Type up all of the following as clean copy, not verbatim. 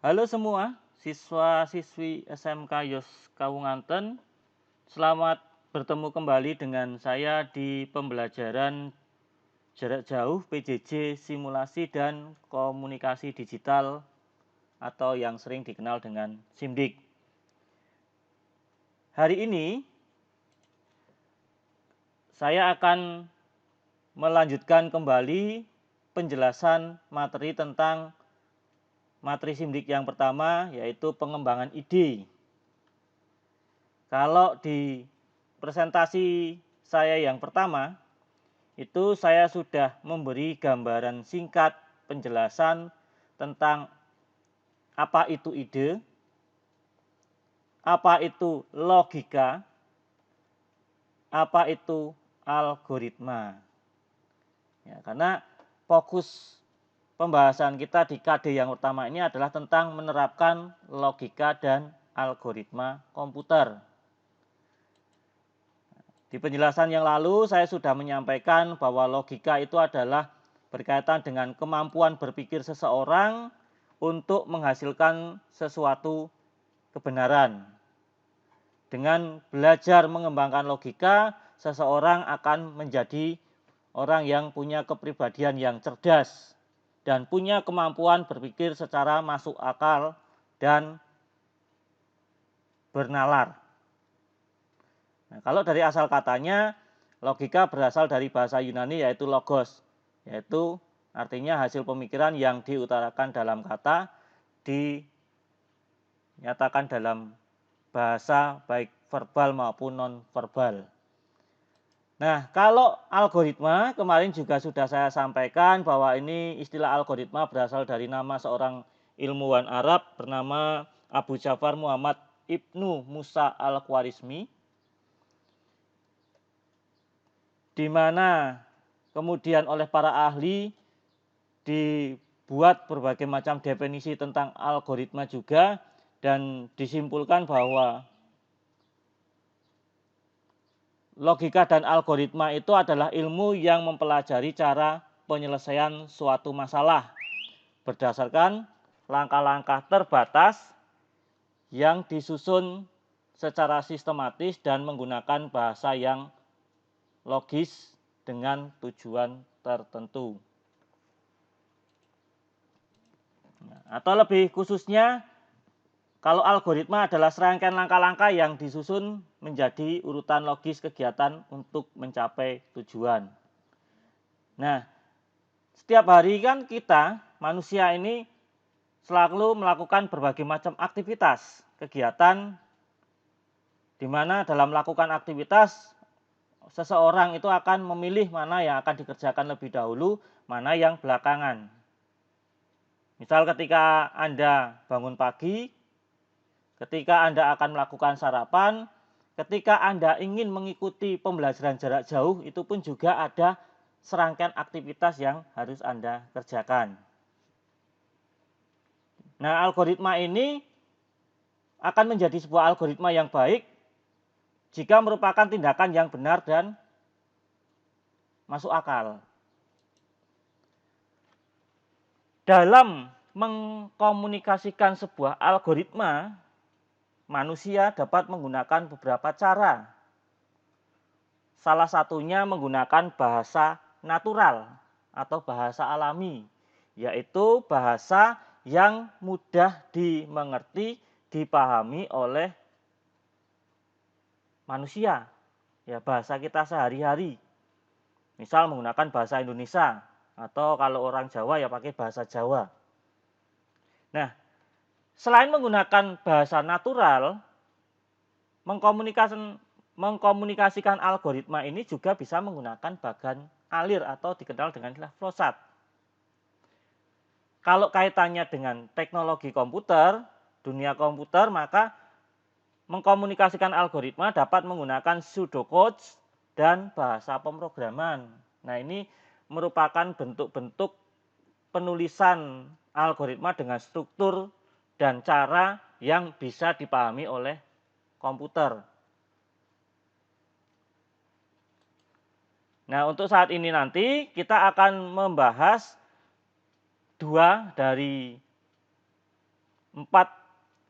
Halo semua, siswa-siswi SMK Yos Kawunganten. Selamat bertemu kembali dengan saya di pembelajaran jarak jauh PJJ Simulasi dan Komunikasi Digital atau yang sering dikenal dengan SIMDIK. Hari ini saya akan melanjutkan kembali penjelasan materi tentang materi SIMDIK yang pertama, yaitu pengembangan ide. Kalau di presentasi saya yang pertama, itu saya sudah memberi gambaran singkat penjelasan tentang apa itu ide, apa itu logika, apa itu algoritma. Ya, karena fokus pembahasan kita di KD yang pertama ini adalah tentang menerapkan logika dan algoritma komputer. Di penjelasan yang lalu saya sudah menyampaikan bahwa logika itu adalah berkaitan dengan kemampuan berpikir seseorang untuk menghasilkan sesuatu kebenaran. Dengan belajar mengembangkan logika, seseorang akan menjadi orang yang punya kepribadian yang cerdas dan punya kemampuan berpikir secara masuk akal dan bernalar. Nah, kalau dari asal katanya, logika berasal dari bahasa Yunani yaitu logos, yaitu artinya hasil pemikiran yang diutarakan dalam kata, dinyatakan dalam bahasa baik verbal maupun non-verbal. Nah, kalau algoritma, kemarin juga sudah saya sampaikan bahwa ini istilah algoritma berasal dari nama seorang ilmuwan Arab bernama Abu Ja'far Muhammad Ibnu Musa al-Khwarizmi, di mana kemudian oleh para ahli dibuat berbagai macam definisi tentang algoritma juga, dan disimpulkan bahwa logika dan algoritma itu adalah ilmu yang mempelajari cara penyelesaian suatu masalah berdasarkan langkah-langkah terbatas yang disusun secara sistematis dan menggunakan bahasa yang logis dengan tujuan tertentu. Atau lebih khususnya, kalau algoritma adalah serangkaian langkah-langkah yang disusun menjadi urutan logis kegiatan untuk mencapai tujuan. Nah, setiap hari kan kita, manusia ini selalu melakukan berbagai macam aktivitas, kegiatan, di mana dalam melakukan aktivitas seseorang itu akan memilih mana yang akan dikerjakan lebih dahulu, mana yang belakangan. Misal ketika Anda bangun pagi, ketika Anda akan melakukan sarapan, ketika Anda ingin mengikuti pembelajaran jarak jauh, itu pun juga ada serangkaian aktivitas yang harus Anda kerjakan. Nah, algoritma ini akan menjadi sebuah algoritma yang baik jika merupakan tindakan yang benar dan masuk akal. Dalam mengkomunikasikan sebuah algoritma, manusia dapat menggunakan beberapa cara. Salah satunya menggunakan bahasa natural atau bahasa alami, yaitu bahasa yang mudah dimengerti, dipahami oleh manusia, ya bahasa kita sehari-hari. Misal menggunakan bahasa Indonesia, atau kalau orang Jawa ya pakai bahasa Jawa. Nah, selain menggunakan bahasa natural, mengkomunikasikan algoritma ini juga bisa menggunakan bagan alir atau dikenal dengan istilah flowchart. Kalau kaitannya dengan teknologi komputer, dunia komputer, maka mengkomunikasikan algoritma dapat menggunakan pseudocodes dan bahasa pemrograman. Nah, ini merupakan bentuk-bentuk penulisan algoritma dengan struktur dan cara yang bisa dipahami oleh komputer. Nah, untuk saat ini nanti kita akan membahas dua dari 4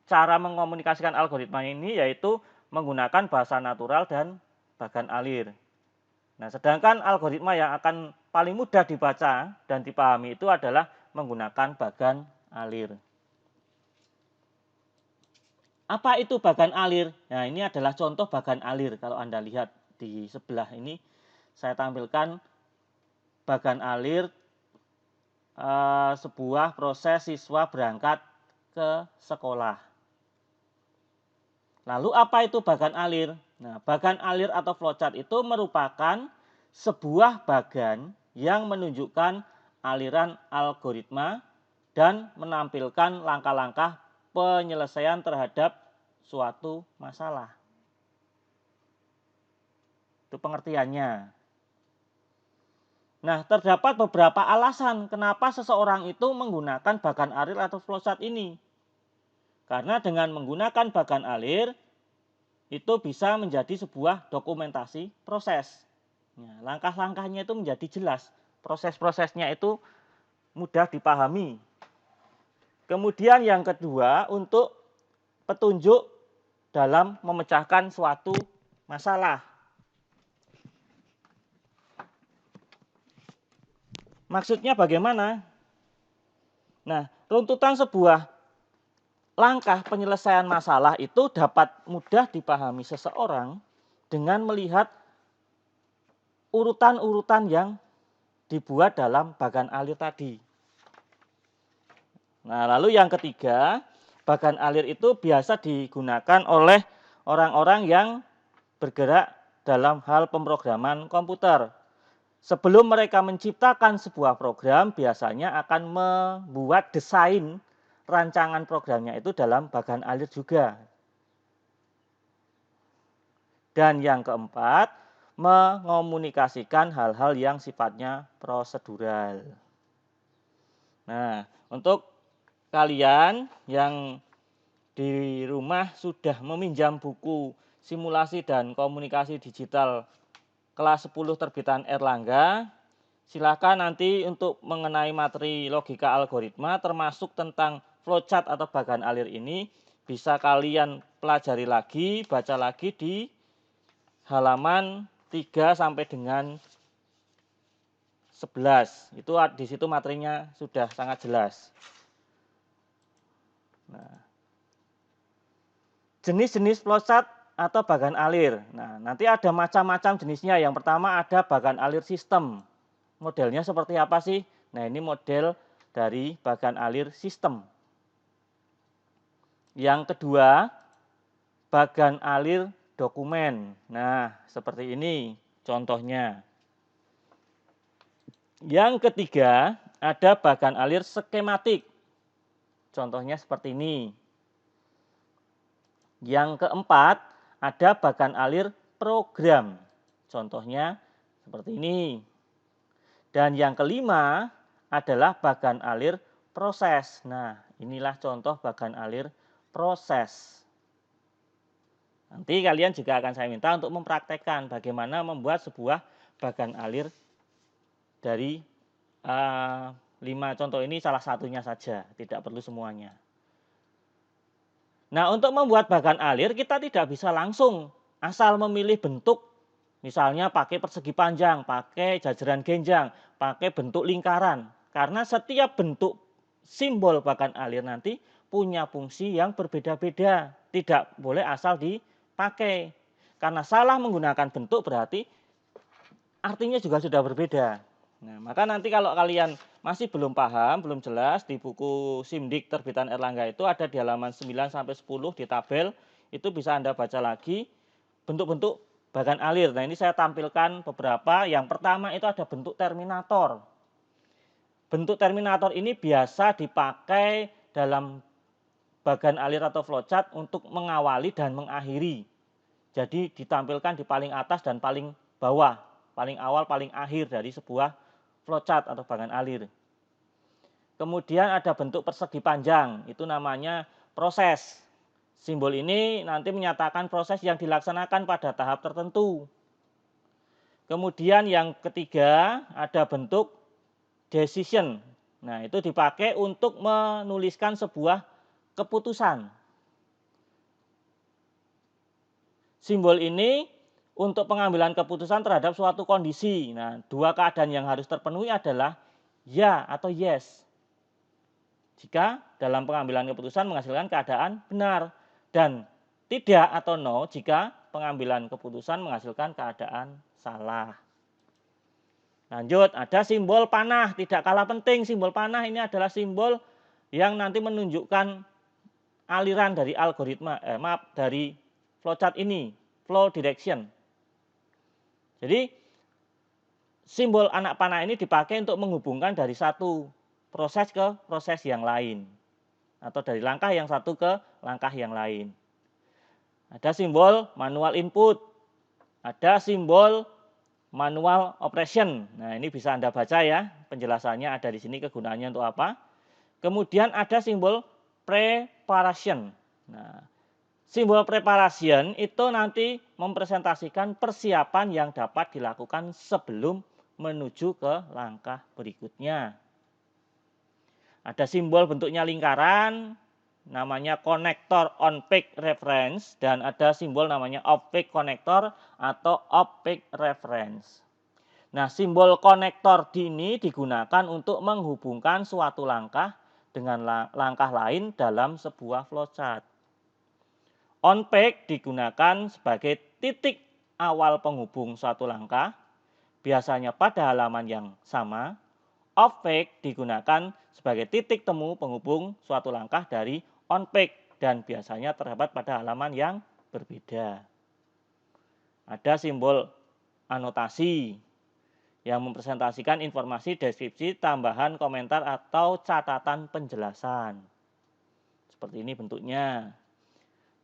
cara mengomunikasikan algoritma ini yaitu menggunakan bahasa natural dan bagan alir. Nah, sedangkan algoritma yang akan paling mudah dibaca dan dipahami itu adalah menggunakan bagan alir. Apa itu bagan alir? Nah, ini adalah contoh bagan alir. Kalau Anda lihat di sebelah ini, saya tampilkan bagan alir sebuah proses siswa berangkat ke sekolah. Lalu apa itu bagan alir? Nah, bagan alir atau flowchart itu merupakan sebuah bagan yang menunjukkan aliran algoritma dan menampilkan langkah-langkah penyelesaian terhadap suatu masalah. Itu pengertiannya. Nah, terdapat beberapa alasan kenapa seseorang itu menggunakan bagan alir atau flowchart ini. Karena dengan menggunakan bagan alir, itu bisa menjadi sebuah dokumentasi proses. Nah, langkah-langkahnya itu menjadi jelas. Proses-prosesnya itu mudah dipahami. Kemudian yang kedua, untuk petunjuk dalam memecahkan suatu masalah. Maksudnya bagaimana? Nah, runtutan sebuah langkah penyelesaian masalah itu dapat mudah dipahami seseorang dengan melihat urutan-urutan yang dibuat dalam bagan alir tadi. Nah, lalu yang ketiga, bagan alir itu biasa digunakan oleh orang-orang yang bergerak dalam hal pemrograman komputer. Sebelum mereka menciptakan sebuah program, biasanya akan membuat desain rancangan programnya itu dalam bagan alir juga. Dan yang keempat, mengomunikasikan hal-hal yang sifatnya prosedural. Nah, untuk kalian yang di rumah sudah meminjam buku simulasi dan komunikasi digital kelas 10 terbitan Erlangga, silakan nanti untuk mengenai materi logika algoritma termasuk tentang flowchart atau bagan alir ini bisa kalian pelajari lagi, baca lagi di halaman 3 sampai dengan 11. Itu di situ materinya sudah sangat jelas. Nah, jenis-jenis flowchart atau bagan alir. Nah, nanti ada macam-macam jenisnya. Yang pertama ada bagan alir sistem. Modelnya seperti apa sih? Nah, ini model dari bagan alir sistem. Yang kedua, bagan alir dokumen. Nah, seperti ini contohnya. Yang ketiga, ada bagan alir skematik. Contohnya seperti ini. Yang keempat, ada bagan alir program. Contohnya seperti ini. Dan yang kelima adalah bagan alir proses. Nah, inilah contoh bagan alir proses. Nanti kalian juga akan saya minta untuk mempraktekkan bagaimana membuat sebuah bagan alir dari 5 contoh ini salah satunya saja, tidak perlu semuanya. Nah, untuk membuat bagan alir kita tidak bisa langsung asal memilih bentuk, misalnya pakai persegi panjang, pakai jajaran genjang, pakai bentuk lingkaran. Karena setiap bentuk simbol bagan alir nanti punya fungsi yang berbeda-beda. Tidak boleh asal dipakai. Karena salah menggunakan bentuk berarti artinya juga sudah berbeda. Nah, maka nanti kalau kalian masih belum paham, belum jelas, di buku Simdik terbitan Erlangga itu ada di halaman 9 sampai 10 di tabel, itu bisa Anda baca lagi bentuk-bentuk bagan alir. Nah, ini saya tampilkan beberapa. Yang pertama itu ada bentuk terminator. Bentuk terminator ini biasa dipakai dalam bagan alir atau flowchart untuk mengawali dan mengakhiri. Jadi ditampilkan di paling atas dan paling bawah, paling awal, paling akhir dari sebuah flowchart atau bagan alir. Kemudian ada bentuk persegi panjang, itu namanya proses. Simbol ini nanti menyatakan proses yang dilaksanakan pada tahap tertentu. Kemudian yang ketiga ada bentuk decision. Nah, itu dipakai untuk menuliskan sebuah keputusan. Simbol ini untuk pengambilan keputusan terhadap suatu kondisi. Nah, dua keadaan yang harus terpenuhi adalah ya atau yes. Jika dalam pengambilan keputusan menghasilkan keadaan benar, dan tidak atau no jika pengambilan keputusan menghasilkan keadaan salah. Lanjut, ada simbol panah, tidak kalah penting. Simbol panah ini adalah simbol yang nanti menunjukkan aliran dari algoritma, dari flowchart ini, flow direction. Jadi simbol anak panah ini dipakai untuk menghubungkan dari satu proses ke proses yang lain, atau dari langkah yang satu ke langkah yang lain. Ada simbol manual input, ada simbol manual operation. Nah, ini bisa Anda baca ya, penjelasannya ada di sini, kegunaannya untuk apa. Kemudian ada simbol preparation. Nah, simbol preparation itu nanti mempresentasikan persiapan yang dapat dilakukan sebelum menuju ke langkah berikutnya. Ada simbol bentuknya lingkaran, namanya konektor on-peak reference, dan ada simbol namanya off-peak konektor atau off-peak reference. Nah, simbol konektor ini digunakan untuk menghubungkan suatu langkah dengan langkah lain dalam sebuah flowchart. On-peak digunakan sebagai titik awal penghubung suatu langkah, biasanya pada halaman yang sama. Off-peak digunakan sebagai titik temu penghubung suatu langkah dari on-peak dan biasanya terdapat pada halaman yang berbeda. Ada simbol anotasi yang mempresentasikan informasi, deskripsi, tambahan, komentar, atau catatan penjelasan. Seperti ini bentuknya.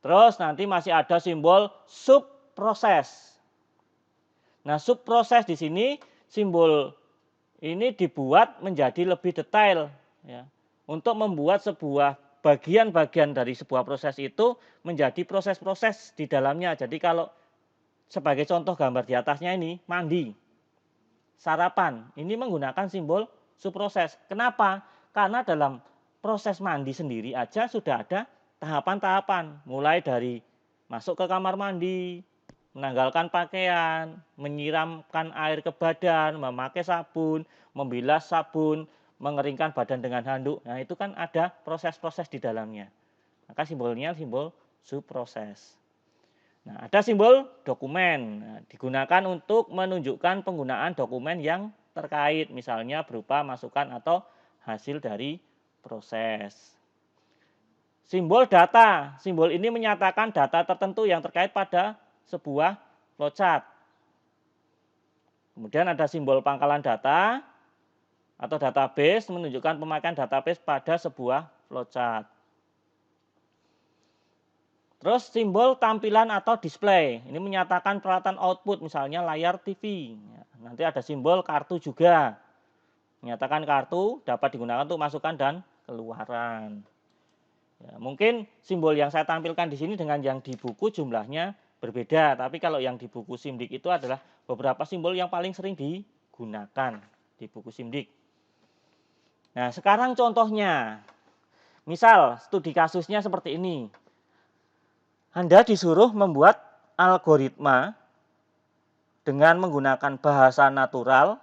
Terus nanti masih ada simbol subproses. Nah, subproses di sini simbol ini dibuat menjadi lebih detail ya, untuk membuat sebuah bagian-bagian dari sebuah proses itu menjadi proses-proses di dalamnya. Jadi kalau sebagai contoh gambar di atasnya ini, mandi, sarapan, ini menggunakan simbol subproses. Kenapa? Karena dalam proses mandi sendiri aja sudah ada tahapan-tahapan, mulai dari masuk ke kamar mandi, menanggalkan pakaian, menyiramkan air ke badan, memakai sabun, membilas sabun, mengeringkan badan dengan handuk. Nah, itu kan ada proses-proses di dalamnya. Maka simbolnya simbol subproses. Nah, ada simbol dokumen. Nah, digunakan untuk menunjukkan penggunaan dokumen yang terkait, misalnya berupa masukan atau hasil dari proses. Simbol data. Simbol ini menyatakan data tertentu yang terkait pada sebuah flowchart. Kemudian ada simbol pangkalan data atau database, menunjukkan pemakaian database pada sebuah flowchart. Terus simbol tampilan atau display, ini menyatakan peralatan output, misalnya layar TV. Nanti ada simbol kartu juga, menyatakan kartu dapat digunakan untuk masukan dan keluaran. Ya, mungkin simbol yang saya tampilkan di sini dengan yang di buku jumlahnya berbeda, tapi kalau yang di buku SIMDIK itu adalah beberapa simbol yang paling sering digunakan di buku SIMDIK. Nah, sekarang contohnya, misal studi kasusnya seperti ini. Anda disuruh membuat algoritma dengan menggunakan bahasa natural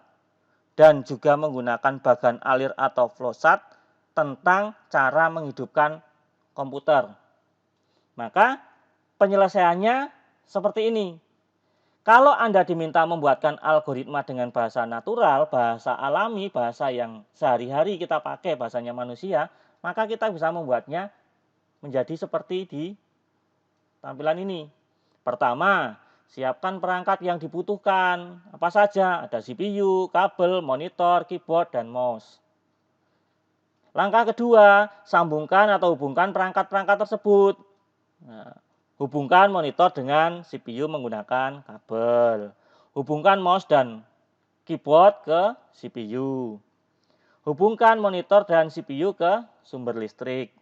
dan juga menggunakan bagan alir atau flowchart tentang cara menghidupkan komputer. Maka penyelesaiannya seperti ini. Kalau Anda diminta membuatkan algoritma dengan bahasa natural, bahasa alami, bahasa yang sehari-hari kita pakai, bahasanya manusia, maka kita bisa membuatnya menjadi seperti di tampilan ini. Pertama, siapkan perangkat yang dibutuhkan. Apa saja? Ada CPU, kabel, monitor, keyboard, dan mouse. Langkah kedua, sambungkan atau hubungkan perangkat-perangkat tersebut. Nah, hubungkan monitor dengan CPU menggunakan kabel. Hubungkan mouse dan keyboard ke CPU. Hubungkan monitor dan CPU ke sumber listrik.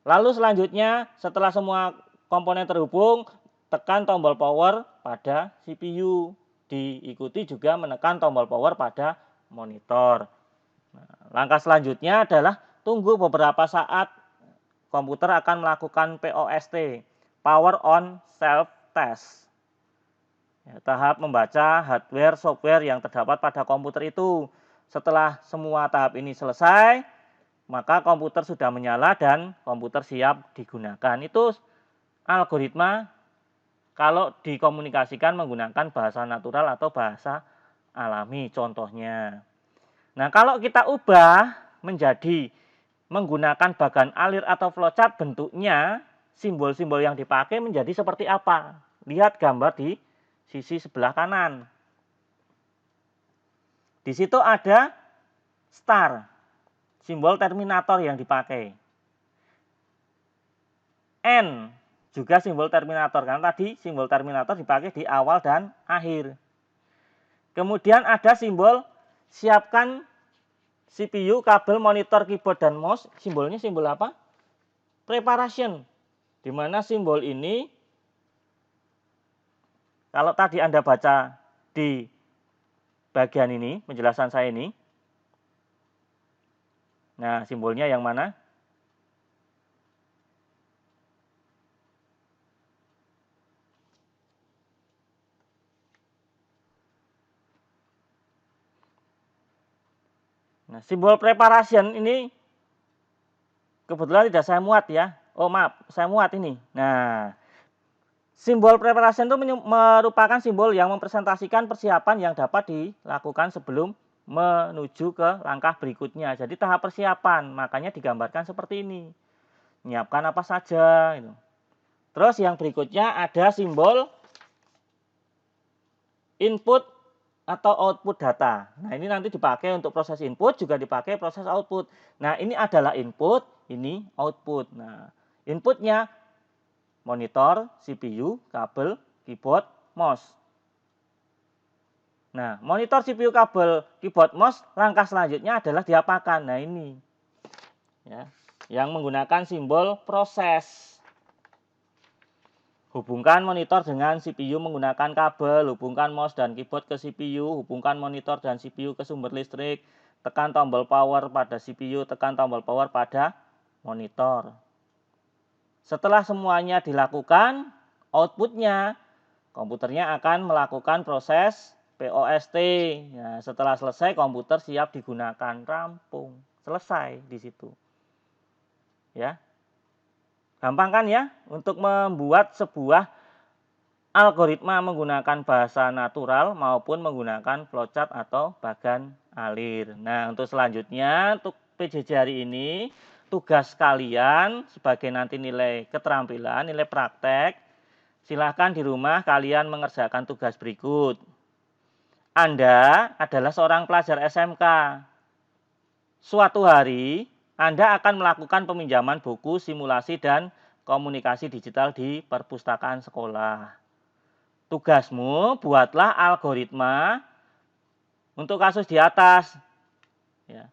Lalu selanjutnya, setelah semua komponen terhubung, tekan tombol power pada CPU. Diikuti juga menekan tombol power pada monitor. Nah, langkah selanjutnya adalah tunggu beberapa saat, komputer akan melakukan POST, Power on Self Test. Ya, tahap membaca hardware software yang terdapat pada komputer itu. Setelah semua tahap ini selesai, maka komputer sudah menyala dan komputer siap digunakan. Itu algoritma kalau dikomunikasikan menggunakan bahasa natural atau bahasa alami contohnya. Nah, kalau kita ubah menjadi menggunakan bagan alir atau flowchart, bentuknya simbol-simbol yang dipakai menjadi seperti apa? Lihat gambar di sisi sebelah kanan. Di situ ada star, simbol terminator yang dipakai. N juga simbol terminator, karena tadi simbol terminator dipakai di awal dan akhir. Kemudian ada simbol siapkan CPU, kabel, monitor, keyboard, dan mouse. Simbolnya simbol apa? Preparation. Di mana simbol ini, kalau tadi Anda baca di bagian ini, penjelasan saya ini. Nah, simbolnya yang mana? Nah, simbol preparation ini kebetulan tidak saya muat ya. Oh maaf, saya muat ini. Nah, simbol preparation itu merupakan simbol yang mempresentasikan persiapan yang dapat dilakukan sebelum menuju ke langkah berikutnya. Jadi tahap persiapan, makanya digambarkan seperti ini. Menyiapkan apa saja. Gitu. Terus yang berikutnya ada simbol input atau output data. Nah, ini nanti dipakai untuk proses input, juga dipakai proses output. Nah, ini adalah input, ini output. Nah, inputnya monitor, CPU, kabel, keyboard, mouse. Nah, monitor, CPU, kabel, keyboard, mouse, langkah selanjutnya adalah diapakan? Nah, ini. Ya, yang menggunakan simbol proses. Hubungkan monitor dengan CPU menggunakan kabel, hubungkan mouse dan keyboard ke CPU, hubungkan monitor dan CPU ke sumber listrik, tekan tombol power pada CPU, tekan tombol power pada monitor. Setelah semuanya dilakukan, outputnya, komputernya akan melakukan proses POST. Nah, setelah selesai, komputer siap digunakan, rampung, selesai di situ. Ya. Gampang kan ya untuk membuat sebuah algoritma menggunakan bahasa natural maupun menggunakan flowchart atau bagan alir. Nah, untuk selanjutnya untuk PJJ hari ini tugas kalian sebagai nanti nilai keterampilan, nilai praktek, silahkan di rumah kalian mengerjakan tugas berikut. Anda adalah seorang pelajar SMK. Suatu hari Anda akan melakukan peminjaman buku, simulasi, dan komunikasi digital di perpustakaan sekolah. Tugasmu buatlah algoritma untuk kasus di atas. Ya.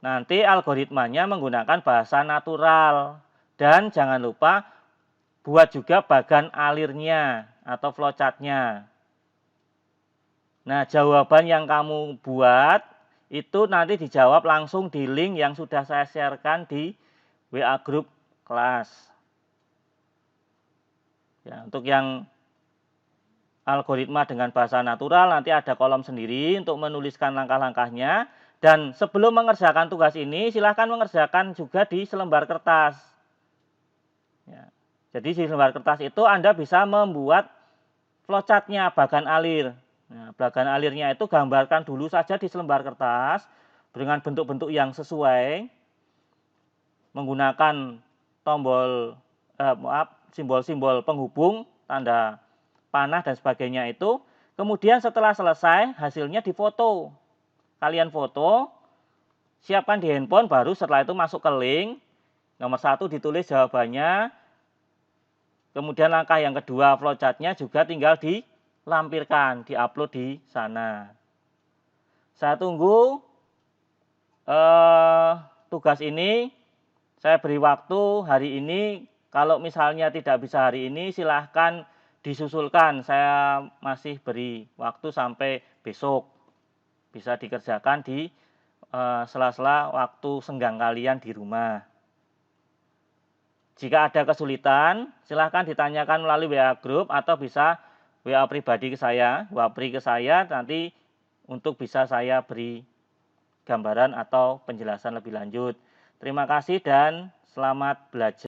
Nanti algoritmanya menggunakan bahasa natural. Dan jangan lupa buat juga bagan alirnya atau flowchartnya. Nah, jawaban yang kamu buat itu nanti dijawab langsung di link yang sudah saya sharekan di WA Group kelas. Ya, untuk yang algoritma dengan bahasa natural nanti ada kolom sendiri untuk menuliskan langkah-langkahnya. Dan sebelum mengerjakan tugas ini silahkan mengerjakan juga di selembar kertas. Ya, jadi di selembar kertas itu Anda bisa membuat flowchartnya bagan alir. Nah, bagan alirnya itu gambarkan dulu saja di selembar kertas dengan bentuk-bentuk yang sesuai menggunakan tombol simbol-simbol penghubung, tanda panah dan sebagainya itu. Kemudian setelah selesai hasilnya difoto. Kalian foto, siapkan di handphone, baru setelah itu masuk ke link. Nomor 1 ditulis jawabannya. Kemudian langkah yang kedua flowchartnya juga tinggal dilampirkan, diupload di sana. Saya tunggu tugas ini. Saya beri waktu hari ini. Kalau misalnya tidak bisa hari ini, silahkan disusulkan. Saya masih beri waktu sampai besok. Bisa dikerjakan di sela-sela waktu senggang kalian di rumah. Jika ada kesulitan, silahkan ditanyakan melalui WA Group atau bisa WA pribadi ke saya, WhatsApp ke saya, nanti untuk bisa saya beri gambaran atau penjelasan lebih lanjut. Terima kasih dan selamat belajar.